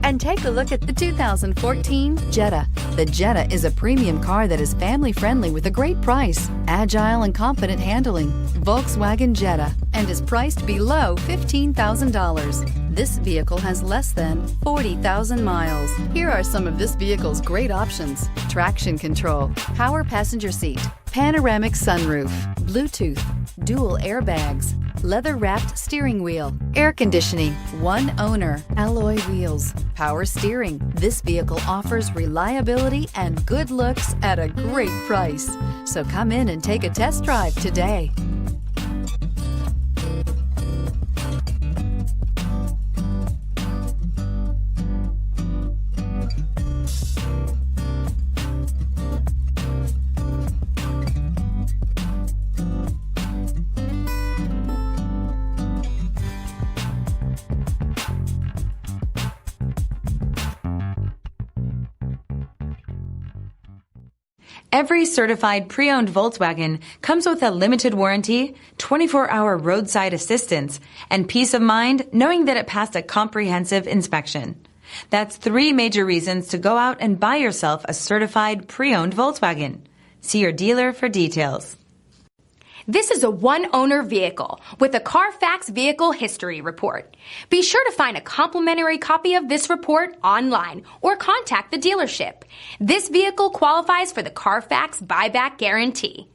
and take a look at the 2014 Jetta. The Jetta is a premium car that is family-friendly with a great price, agile and confident handling. Volkswagen Jetta, and is priced below $15,000. This vehicle has less than 40,000 miles. Here are some of this vehicle's great options: traction control, power passenger seat, panoramic sunroof, Bluetooth, dual airbags, leather-wrapped steering wheel, air conditioning, one owner, alloy wheels, power steering. This vehicle offers reliability and good looks at a great price. So come in and take a test drive today. Every certified pre-owned Volkswagen comes with a limited warranty, 24-hour roadside assistance, and peace of mind knowing that it passed a comprehensive inspection. That's 3 major reasons to go out and buy yourself a certified pre-owned Volkswagen. See your dealer for details. This is a one-owner vehicle with a CARFAX Vehicle History Report. Be sure to find a complimentary copy of this report online or contact the dealership. This vehicle qualifies for the CARFAX Buyback Guarantee.